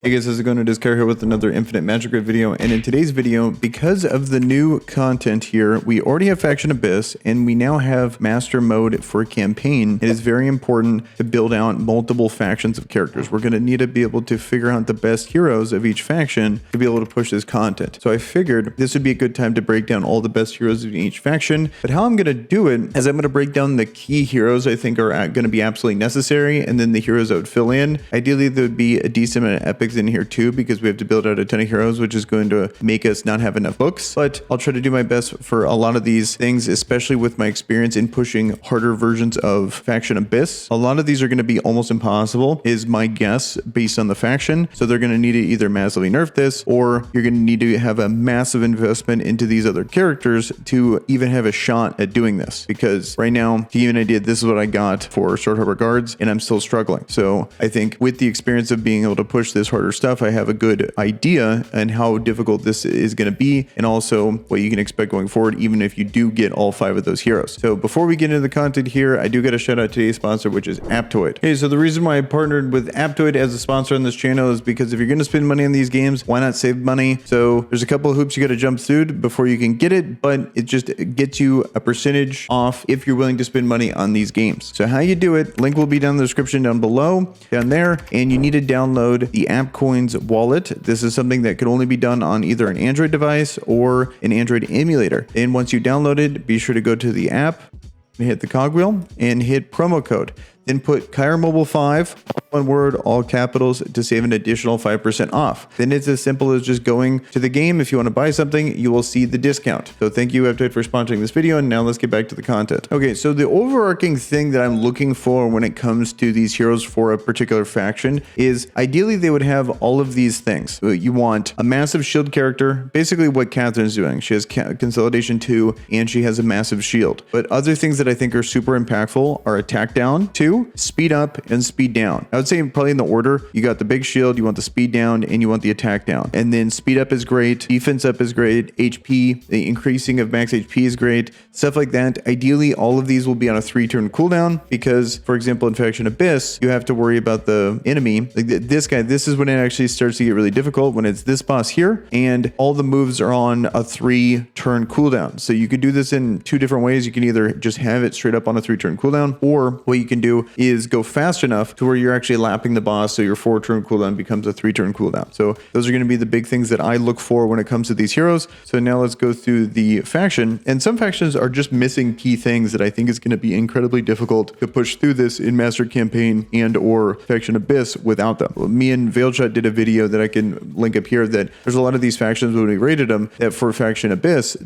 Hey guys, how's it going? It is Kire here with another Infinite Magicraid video, and in today's video, because of the new content here, we already have Faction Abyss, and we now have Master Mode for Campaign. It is very important to build out multiple factions of characters. We're going to need to be able to figure out the best heroes of each faction to be able to push this content. So I figured this would be a good time to break down all the best heroes of each faction, but how I'm going to do it is I'm going to break down the key heroes I think are going to be absolutely necessary, and then the heroes that would fill in. Ideally, there would be a decent amount of epics in here too, because we have to build out a ton of heroes, which is going to make us not have enough books, but I'll try to do my best for a lot of these things, especially with my experience in pushing harder versions of Faction Abyss. A lot of these are going to be almost impossible, is my guess, based on the faction. So they're going to need to either massively nerf this, or you're going to need to have a massive investment into these other characters to even have a shot at doing this, because right now, to give you an idea, this is what I got for Short Harbor Guards, and I'm still struggling. So I think with the experience of being able to push this harder stuff, I have a good idea and how difficult this is going to be, and also what you can expect going forward, even if you do get all 5 of those heroes. So before we get into the content here, I do got to shout out today's sponsor, which is Aptoid. Okay, so the reason why I partnered with Aptoid as a sponsor on this channel is because if you're going to spend money on these games, why not save money? So there's a couple of hoops you got to jump through before you can get it, but it just gets you a percentage off if you're willing to spend money on these games. So how you do it, link will be down in the description down below, down there, and you need to download the AppCoins wallet. This is something that could only be done on either an Android device or an Android emulator. And once you download it, be sure to go to the app, hit the cogwheel, and hit promo code. Then put Kire Mobile 5, one word, all capitals, to save an additional 5% off. Then it's as simple as just going to the game. If you want to buy something, you will see the discount. So thank you, Aptoid, for sponsoring this video. And now let's get back to the content. Okay, so the overarching thing that I'm looking for when it comes to these heroes for a particular faction is ideally they would have all of these things. You want a massive shield character, basically what Catherine's doing. She has Consolidation 2, and she has a massive shield. But other things that I think are super impactful are attack down 2, speed up, and speed down. I would say probably in the order. You got the big shield, you want the speed down, and you want the attack down. And then speed up is great, defense up is great, HP, the increasing of max HP is great, stuff like that. Ideally, all of these will be on a 3-turn cooldown because, for example, in Faction Abyss, you have to worry about the enemy. Like this guy, this is when it actually starts to get really difficult, when it's this boss here, and all the moves are on a 3-turn cooldown. So you could do this in 2 different ways. You can either just have it straight up on a 3-turn cooldown, or what you can do is go fast enough to where you're actually lapping the boss, so your 4-turn cooldown becomes a 3-turn cooldown. So those are going to be the big things that I look for when it comes to these heroes. So now let's go through the faction, and some factions are just missing key things that I think is going to be incredibly difficult to push through this in Master Campaign and or Faction Abyss without them. Me and Veilshot did a video that I can link up here that there's a lot of these factions when we rated them that for Faction Abyss,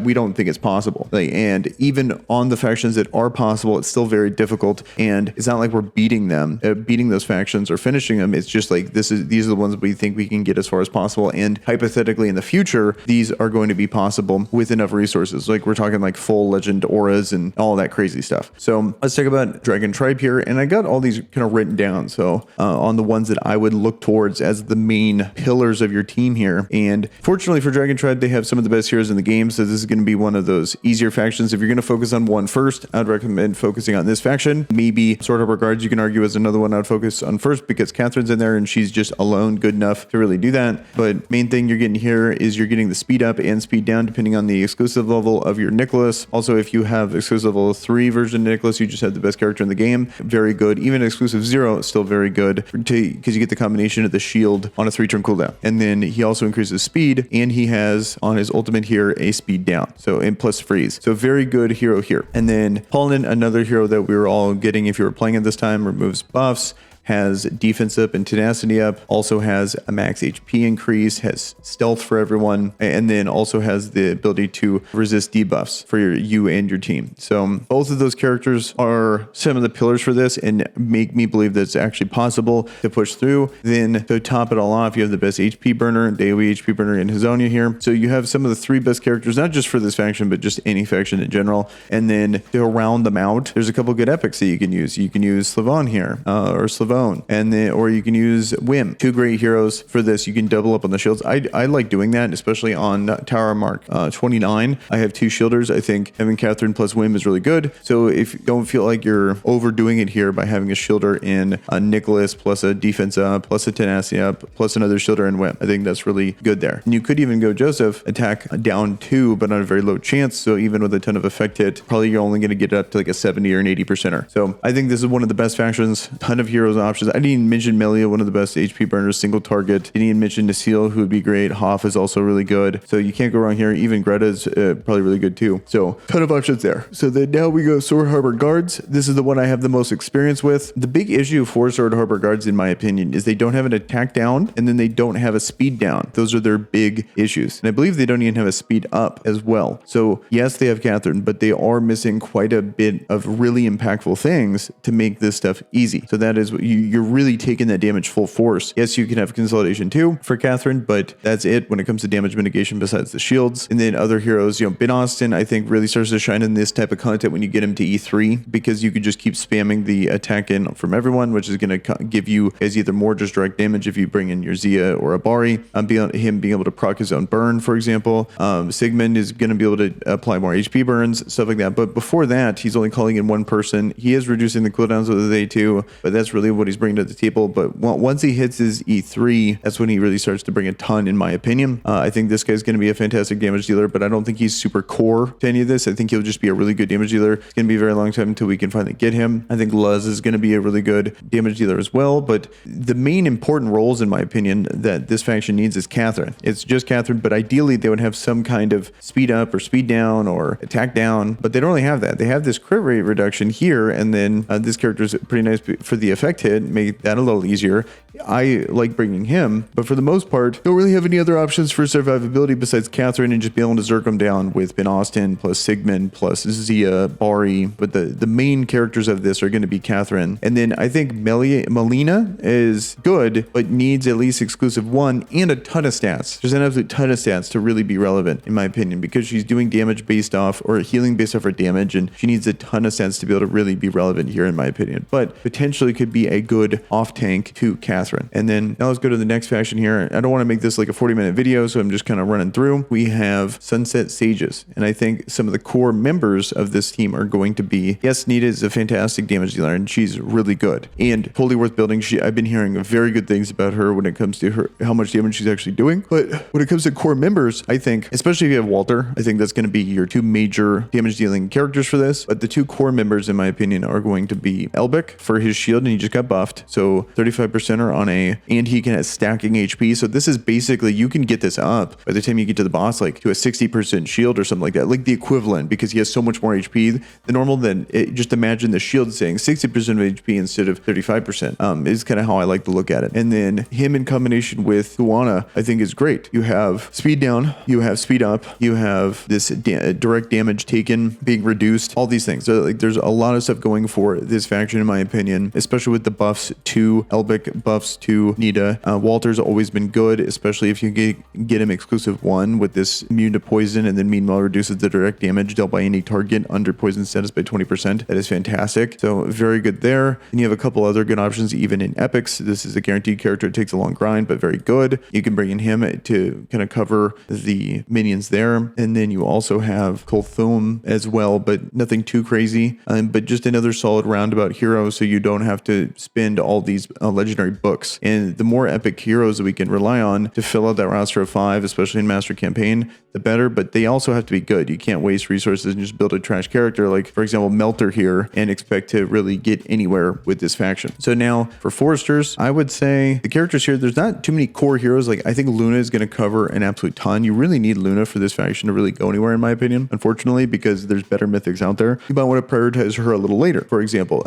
we don't think it's possible. And even on the factions that are possible, it's still very difficult, and it's not like we're beating them, beating those factions or finishing them. It's just like these are the ones we think we can get as far as possible, and hypothetically in the future these are going to be possible with enough resources. Like we're talking like full legend auras and all that crazy stuff. So let's talk about Dragon Tribe here, and I got all these kind of written down, so on the ones that I would look towards as the main pillars of your team here. And fortunately for Dragon Tribe, they have some of the best heroes in the game, so this is going to be one of those easier factions. If you're going to focus on one first, I'd recommend focusing on this faction. Maybe Sword Harbor Guards you can argue is another one I'd focus on first, because Catherine's in there and she's just alone good enough to really do that. But main thing you're getting here is you're getting the speed up and speed down depending on the exclusive level of your Nicholas. Also, if you have exclusive level 3 version of Nicholas, you just have the best character in the game. Very good. Even exclusive 0 is still very good, because you get the combination of the shield on a 3-turn cooldown. And then he also increases speed, and he has on his ultimate here a speed down, so and plus freeze. So very good hero here. And then Paladin, another hero that we were all getting if you were playing at this time, removes buffs, has defense up and tenacity up, also has a max HP increase, has stealth for everyone, and then also has the ability to resist debuffs for you and your team. So both of those characters are some of the pillars for this and make me believe that it's actually possible to push through. Then to top it all off, you have the best HP burner, AoE HP burner in Hazonia here. So you have some of the 3 best characters, not just for this faction, but just any faction in general. And then to round them out, there's a couple good epics that you can use. You can use Slavon here, or Slavon phone, and then, or you can use Whim. Two great heroes for this. You can double up on the shields. I like doing that, especially on Tower Mark 29. I have two shielders. I think having Catherine plus Whim is really good. So if you don't feel like you're overdoing it here by having a shielder in Nicholas plus a defense up, plus a tenacity up, plus another shielder in Whim, I think that's really good there. And you could even go Joseph, attack down 2, but on a very low chance. So even with a ton of effect hit, probably you're only going to get up to like a 70 or an 80%er. So I think this is one of the best factions. Ton of heroes options. I didn't even mention Melia, one of the best HP burners, single target. Didn't even mention Nasil, who would be great. Hoff is also really good. So you can't go wrong here. Even Greta is probably really good too. So ton of options there. So then now we go Sword Harbor Guards. This is the one I have the most experience with. The big issue for Sword Harbor Guards, in my opinion, is they don't have an attack down and then they don't have a speed down. Those are their big issues. And I believe they don't even have a speed up as well. So yes, they have Catherine, but they are missing quite a bit of really impactful things to make this stuff easy. So that is what you're really taking that damage full force. Yes, you can have consolidation too for Catherine, but that's it when it comes to damage mitigation besides the shields. And then other heroes, Ben Austin, I think really starts to shine in this type of content when you get him to E3, because you could just keep spamming the attack in from everyone, which is going to give you as either more just direct damage if you bring in your Zia or a Bari, him being able to proc his own burn, for example. Sigmund is going to be able to apply more HP burns, stuff like that. But before that, he's only calling in one person. He is reducing the cooldowns with the A2, but that's really what he's bringing to the table. But once he hits his E3, that's when he really starts to bring a ton, in my opinion. I think this guy's going to be a fantastic damage dealer, but I don't think he's super core to any of this. I think he'll just be a really good damage dealer. It's going to be a very long time until we can finally get him. I think Luz is going to be a really good damage dealer as well, but the main important roles, in my opinion, that this faction needs is Catherine. It's just Catherine, but ideally they would have some kind of speed up or speed down or attack down, but they don't really have that. They have this crit rate reduction here, and then this character is pretty nice for the effect hit, make that a little easier. I like bringing him, but for the most part, don't really have any other options for survivability besides Catherine and just be able to zerk them down with Ben Austin plus Sigmund plus Zia, Bari. But the main characters of this are going to be Catherine. And then I think Melina is good, but needs at least exclusive 1 and a ton of stats. There's an absolute ton of stats to really be relevant, in my opinion, because she's doing damage based off, or healing based off her damage, and she needs a ton of stats to be able to really be relevant here, in my opinion. But potentially could be a good off tank to Catherine. And then now let's go to the next faction here. I don't want to make this like a 40-minute video, so I'm just kind of running through. We have Sunset Sages, and I think some of the core members of this team are going to be, yes, Nita is a fantastic damage dealer, and she's really good and totally worth building. I've been hearing very good things about her when it comes to her, how much damage she's actually doing. But when it comes to core members, I think, especially if you have Walter, I think that's going to be your two major damage dealing characters for this. But the two core members, in my opinion, are going to be Elbic for his shield, and he just got buffed. So 35% on a, and he can have stacking HP. So this is basically, you can get this up by the time you get to the boss, like to a 60% shield or something like that, like the equivalent, because he has so much more HP than normal. Then just imagine the shield saying 60% of HP instead of 35%. Is kind of how I like to look at it. And then him in combination with Huana, I think is great. You have speed down, you have speed up, you have this direct damage taken being reduced, all these things. So like there's a lot of stuff going for this faction, in my opinion, especially with the buffs to Elbic, buffs to Nita. Walter's always been good, especially if you get him exclusive 1 with this immune to poison, and then meanwhile reduces the direct damage dealt by any target under poison status by 20%. That is fantastic. So very good there. And you have a couple other good options even in epics. This is a guaranteed character. It takes a long grind, but very good. You can bring in him to kind of cover the minions there. And then you also have Kulthum as well, but nothing too crazy. But just another solid roundabout hero, so you don't have to spend all these legendary books. And the more epic heroes that we can rely on to fill out that roster of 5, especially in Master Campaign, the better. But they also have to be good. You can't waste resources and just build a trash character like, for example, Melter here, and expect to really get anywhere with this faction. So now for Foresters, I would say the characters here, there's not too many core heroes. Like I think Luna is going to cover an absolute ton. You really need Luna for this faction to really go anywhere, in my opinion, unfortunately, because there's better mythics out there. You might want to prioritize her a little later, for example,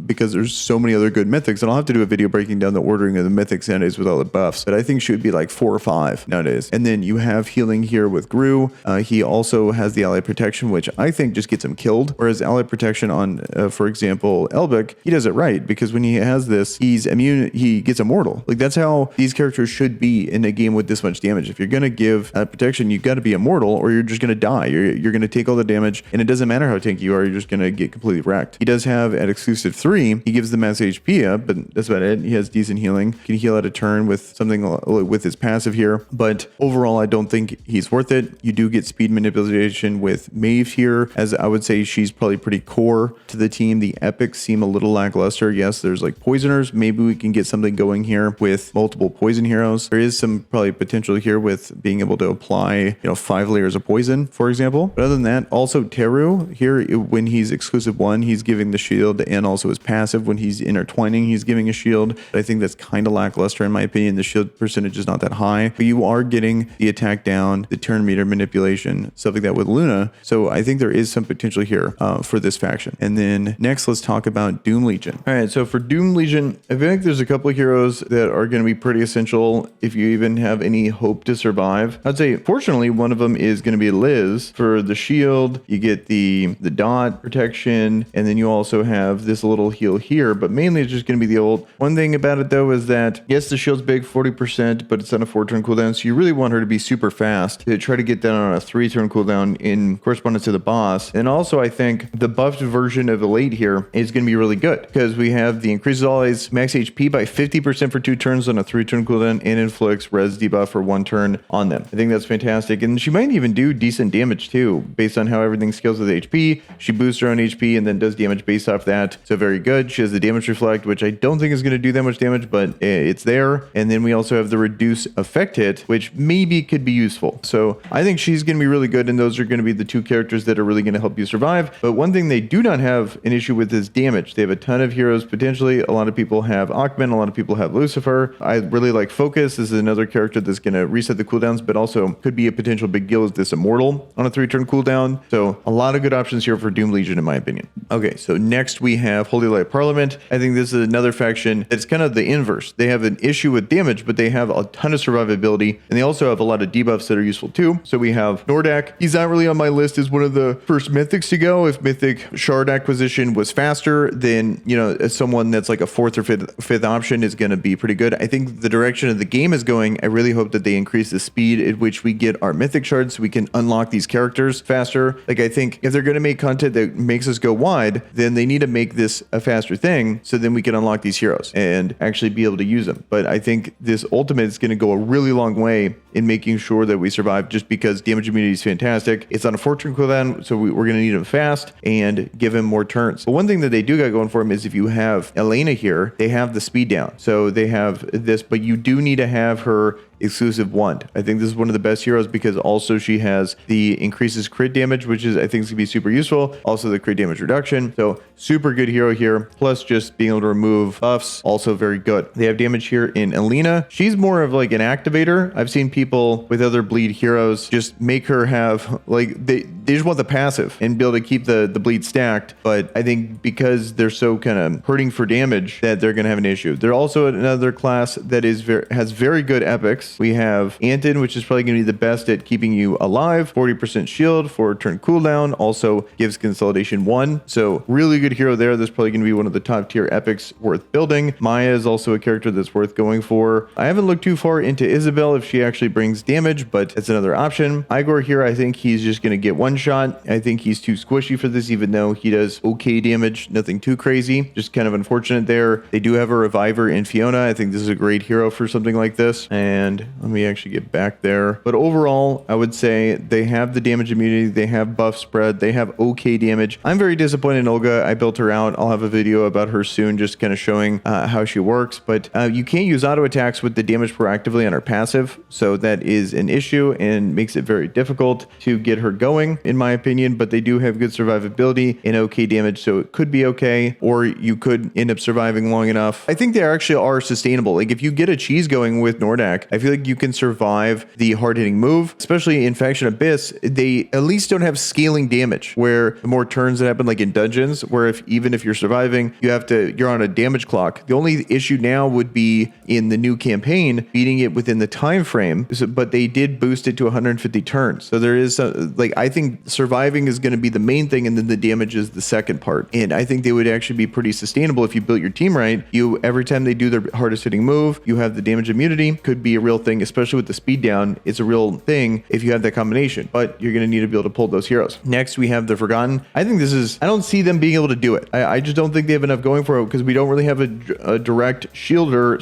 because there's so many other good mythics, and I'll have to do a video breaking down the ordering of the mythics nowadays with all the buffs, but I think she would be like 4 or 5 nowadays. And then you have healing here with Gru. He also has the ally protection, which I think just gets him killed. Whereas ally protection on, for example, Elbic, he does it right, because when he has this, he's immune, he gets immortal. Like that's how these characters should be in a game with this much damage. If you're going to give protection, you got to be immortal or you're just going to die. You're going to take all the damage, and it doesn't matter how tanky you are, you're just going to get completely wrecked. He does have at exclusive 3, he gives the max HP up, but that's about it. He has decent healing. Can heal at a turn with something with his passive here, but overall I don't think he's worth it. You do get speed manipulation with Maeve here, as I would say she's probably pretty core to the team. The epics seem a little lackluster. Yes, there's like poisoners. Maybe we can get something going here with multiple poison heroes. There is some probably potential here with being able to apply, 5 layers of poison, for example. But other than that, also Teru here, when he's exclusive 1, he's giving the shield, and also his passive when he's intertwining, he's giving a shield. But I think that's kind of lackluster in my opinion. The shield percentage is not that high, but you are getting the attack down, the turn meter manipulation, stuff like that with Luna. So I think there is some potential here for this faction. And then next, let's talk about Doom Legion. All right, so for Doom Legion, I feel like there's a couple of heroes that are going to be pretty essential if you even have any hope to survive. I'd say, fortunately, one of them is going to be Liz. For the shield, you get the dot protection, and then you also have this little heal here, but mainly it's just going to be the ult. One thing about it though is that, yes, the shield's big, 40%, but it's on a 4-turn cooldown, so you really want her to be super fast to try to get that on a 3-turn cooldown in correspondence to the boss. And also, I think the buffed version of Elate here is going to be really good, because we have the increases always max HP by 50% for 2 turns on a 3-turn cooldown, and inflicts res debuff for 1 turn on them. I think that's fantastic, and she might even do decent damage too, based on how everything scales with HP. She boosts her own HP and then does damage based off that, so very good. She has the damage reflect, which I don't think is going to do that much damage, but it's there. And then we also have the reduce effect hit, which maybe could be useful. So I think she's going to be really good, and those are going to be the 2 characters that are really going to help you survive. But one thing they do not have an issue with is damage. They have a ton of heroes potentially. A lot of people have Akhman, a lot of people have Lucifer. I really like Focus. This is another character that's going to reset the cooldowns, but also could be a potential big deal as this immortal on a 3-turn cooldown. So a lot of good options here for Doom Legion in my opinion. Okay, so next we have Holy Light Parliament. I think this is another faction that's kind of the inverse. They have an issue with damage, but they have a ton of survivability, and they also have a lot of debuffs that are useful too. So we have Nordak. He's not really on my list as one of the first mythics to go. If mythic shard acquisition was faster, then as someone that's like a 4th or 5th option is going to be pretty good. I think the direction of the game is going, I really hope that they increase the speed at which we get our mythic shards so we can unlock these characters faster. Like, I think if they're going to make content that makes us go wide, then they need to make this a faster thing, so then we can unlock these heroes and actually be able to use them. But I think this ultimate is going to go a really long way in making sure that we survive, just because damage immunity is fantastic. It's on a 4-turn cooldown, so we're going to need him fast and give him more turns. But one thing that they do got going for him is if you have Elena here, they have the speed down. So they have this, but you do need to have her exclusive wand. I think this is one of the best heroes, because also she has the increases crit damage, which is, I think, is gonna be super useful. Also the crit damage reduction. So super good hero here. Plus just being able to remove buffs, also very good. They have damage here in Elena. She's more of like an activator. I've seen people with other bleed heroes just make her have like, they just want the passive and be able to keep the bleed stacked. But I think because they're so kind of hurting for damage, that they're gonna have an issue. They're also another class that is has very good epics. We have Anton, which is probably going to be the best at keeping you alive. 40% shield, 4-turn cooldown, also gives consolidation 1. So really good hero there. That's probably going to be one of the top tier epics worth building. Maya is also a character that's worth going for. I haven't looked too far into Isabel if she actually brings damage, but it's another option. Igor here, I think he's just going to get 1 shot. I think he's too squishy for this, even though he does okay damage. Nothing too crazy. Just kind of unfortunate there. They do have a reviver in Fiona. I think this is a great hero for something like this. And let me actually get back there. But overall, I would say they have the damage immunity, they have buff spread, they have okay damage. I'm very disappointed in Olga. I built her out. I'll have a video about her soon, just kind of showing how she works. But you can't use auto attacks with the damage proactively on her passive. So that is an issue and makes it very difficult to get her going, in my opinion. But they do have good survivability and okay damage, so it could be okay. Or you could end up surviving long enough. I think they actually are sustainable. Like if you get a cheese going with Nordak, I feel feel like you can survive the hard-hitting move, especially in Faction Abyss. They at least don't have scaling damage, where the more turns that happen, like in dungeons, where even if you're surviving, you're on a damage clock. The only issue now would be in the new campaign, beating it within the time frame, but they did boost it to 150 turns. So there is I think surviving is going to be the main thing, and then the damage is the second part. And I think they would actually be pretty sustainable if you built your team right. Every time they do their hardest hitting move, you have the damage immunity. Could be a real thing, especially with the speed down. It's a real thing if you have that combination, but you're going to need to be able to pull those heroes. Next, we have the Forgotten. I think I don't see them being able to do it. I just don't think they have enough going for it because we don't really have a direct shielder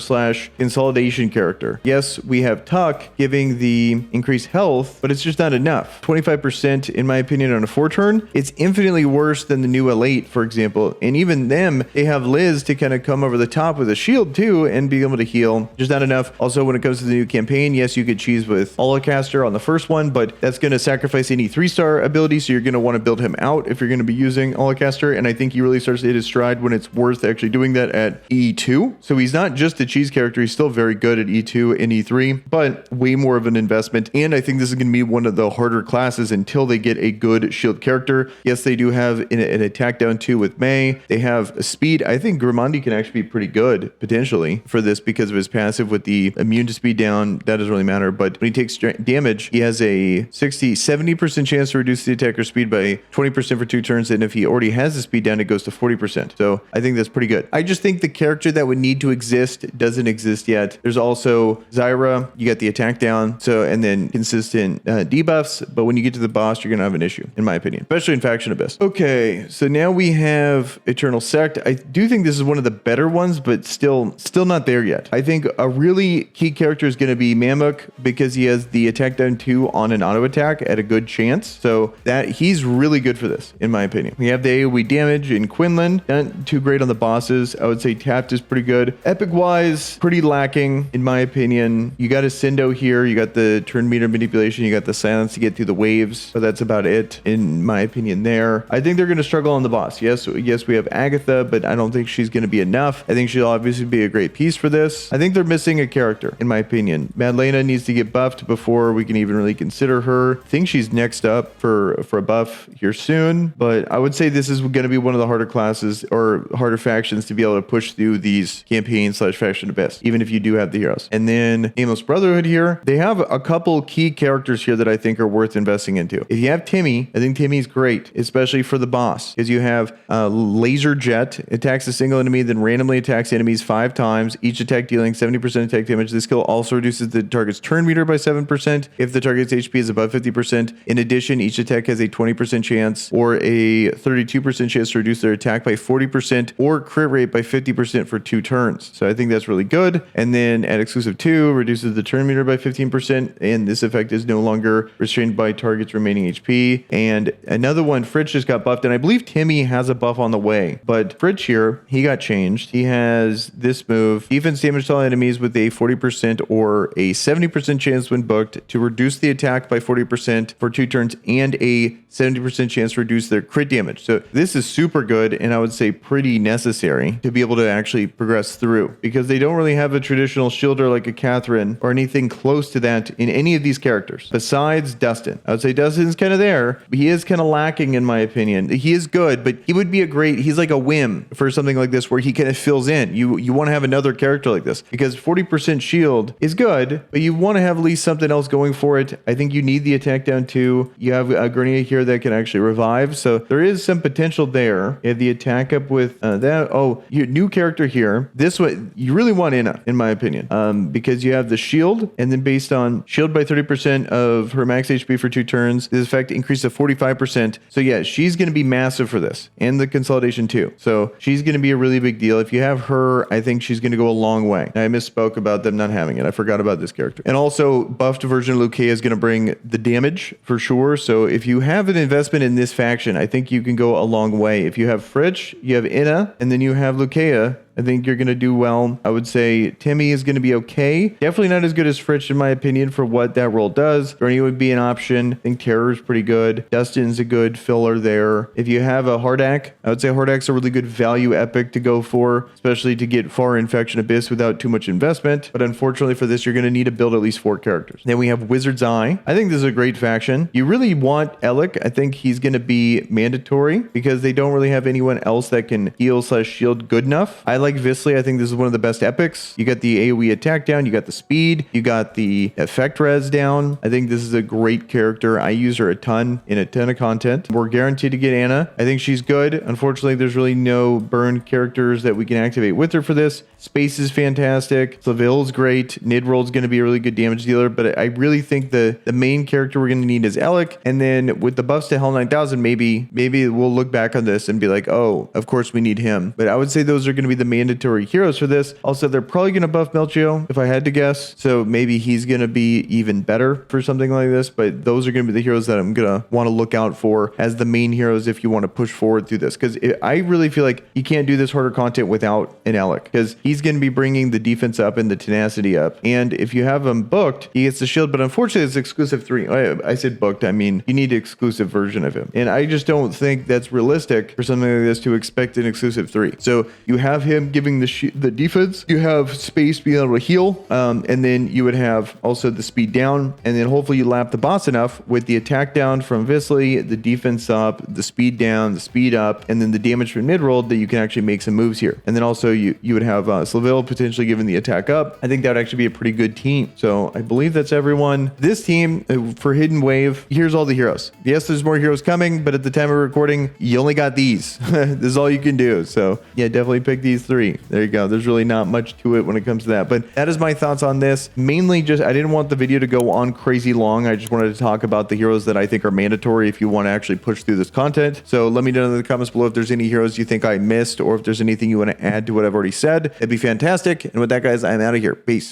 / consolidation character. Yes, we have Tuck giving the increased health, but it's just not enough. 25% in my opinion on a 4-turn. It's infinitely worse than the new L8, for example. And even them, they have Liz to kind of come over the top with a shield too and be able to heal. Just not enough. Also, when it comes to the new campaign, yes, you could cheese with Holocaster on the first one, but that's going to sacrifice any 3-star ability, so you're going to want to build him out if you're going to be using Holocaster. And I think he really starts to hit his stride when it's worth actually doing that at E2. So he's not just a cheese character, he's still very good at E2 and E3, but way more of an investment. And I think this is going to be one of the harder classes until they get a good shield character. Yes, they do have an attack down 2 with May. They have a speed. I think Grimandi can actually be pretty good potentially for this because of his passive with the immune to speed down. That doesn't really matter, but when he takes damage, he has a 70% chance to reduce the attacker's speed by 20% for 2 turns. And if he already has the speed down, it goes to 40%. So I think that's pretty good. I just think the character that would need to exist doesn't exist yet. There's also Zyra. You got the attack down, and then consistent debuffs. But when you get to the boss, you're going to have an issue, in my opinion, especially in Faction Abyss. Okay, so now we have Eternal Sect. I do think this is one of the better ones, but still not there yet. I think a really key character is going to be Mammoth because he has the attack down 2 on an auto attack at a good chance. So that he's really good for this, in my opinion. We have the AoE damage in Quinlan. Not too great on the bosses. I would say Tapped is pretty good. Epic-wise, pretty lacking, in my opinion. You got a Sindo here. You got the turn meter manipulation. You got the silence to get through the waves. But that's about it, in my opinion there. I think they're going to struggle on the boss. Yes, we have Agatha, but I don't think she's going to be enough. I think she'll obviously be a great piece for this. I think they're missing a character, in my opinion. Madlena needs to get buffed before we can even really consider her. I think she's next up for a buff here soon, but I would say this is going to be one of the harder classes or harder factions to be able to push through these campaigns / Faction Abyss, even if you do have the heroes. And then Amos Brotherhood here, they have a couple key characters here that I think are worth investing into. If you have Timmy, I think Timmy's great, especially for the boss, because you have Laser Jet, attacks a single enemy, then randomly attacks enemies 5 times, each attack dealing 70% attack damage. This skill also reduces the target's turn meter by 7% if the target's HP is above 50%. In addition, each attack has a 20% chance or a 32% chance to reduce their attack by 40% or crit rate by 50% for 2 turns. So I think that's really good. And then at exclusive 2, reduces the turn meter by 15%, and this effect is no longer restrained by target's remaining HP. And another one, Fritz just got buffed, and I believe Timmy has a buff on the way. But Fritz here, he got changed. He has this move, defense damage to all enemies with a 40% or a 70% chance when booked to reduce the attack by 40% for 2 turns and a 70% chance to reduce their crit damage. So this is super good, and I would say pretty necessary to be able to actually progress through, because they don't really have a traditional shielder like a Catherine or anything close to that in any of these characters besides Dustin. I would say Dustin's kind of there, but he is kind of lacking in my opinion. He is good, but he would be he's like a whim for something like this where he kind of fills in. You want to have another character like this because 40% shield is good, but you want to have at least something else going for it. I think you need the attack down 2. You have a Grenade here that can actually revive, so there is some potential there. You have the attack up with that. Oh, your new character here. This one you really want in my opinion, because you have the shield, and then based on shield by 30% of her max HP for 2 turns, this effect increases to 45%. So yeah, she's going to be massive for this, and the consolidation too. So she's going to be a really big deal. If you have her, I think she's going to go a long way. I misspoke about them not having it. I forgot about this character. And also, buffed version of Luke is going to bring the damage for sure. So if you have an investment in this faction, I think you can go a long way. If you have Fritz, you have Inna, and then you have Lucia, I think you're going to do well. I would say Timmy is going to be okay. Definitely not as good as Fritz, in my opinion, for what that role does. Bernie would be an option. I think Terror is pretty good. Dustin's a good filler there. If you have a Hardak, I would say Hardak's a really good value epic to go for, especially to get far Infection Abyss without too much investment. But unfortunately for this, you're going to need to build at least 4 characters. Then we have Wizard's Eye. I think this is a great faction. You really want Alec. I think he's going to be mandatory because they don't really have anyone else that can heal/shield good enough. I like Visley. I think this is one of the best epics. You got the AoE attack down. You got the speed. You got the effect res down. I think this is a great character. I use her a ton in a ton of content. We're guaranteed to get Anna. I think she's good. Unfortunately, there's really no burn characters that we can activate with her for this. Space is fantastic. Slaville's great. Nidroll's going to be a really good damage dealer, but I really think the main character we're going to need is Alec. And then with the buffs to Hell 9000, maybe we'll look back on this and be like, oh, of course we need him. But I would say those are going to be the mandatory heroes for this. Also, they're probably going to buff Melchio, if I had to guess. So maybe he's going to be even better for something like this. But those are going to be the heroes that I'm going to want to look out for as the main heroes if you want to push forward through this. Because I really feel like you can't do this harder content without an Alec. Because he's going to be bringing the defense up and the tenacity up. And if you have him booked, he gets the shield. But unfortunately, it's exclusive 3. I said booked. I mean, you need an exclusive version of him. And I just don't think that's realistic for something like this to expect an exclusive 3. So you have him giving the defense. You have space being able to heal. And then you would have also the speed down. And then hopefully you lap the boss enough with the attack down from Visley, the defense up, the speed down, the speed up, and then the damage from mid-roll that you can actually make some moves here. And then also you would have Slaville potentially giving the attack up. I think that would actually be a pretty good team. So I believe that's everyone. This team for Hidden Wave, here's all the heroes. Yes, there's more heroes coming, but at the time of recording, you only got these. This is all you can do. So yeah, definitely pick these 3. There you go. There's really not much to it when it comes to that. But that is my thoughts on this. Mainly just, I didn't want the video to go on crazy long. I just wanted to talk about the heroes that I think are mandatory if you want to actually push through this content. So let me know in the comments below if there's any heroes you think I missed or if there's anything you want to add to what I've already said. It'd be fantastic. And with that, guys, I'm out of here. Peace.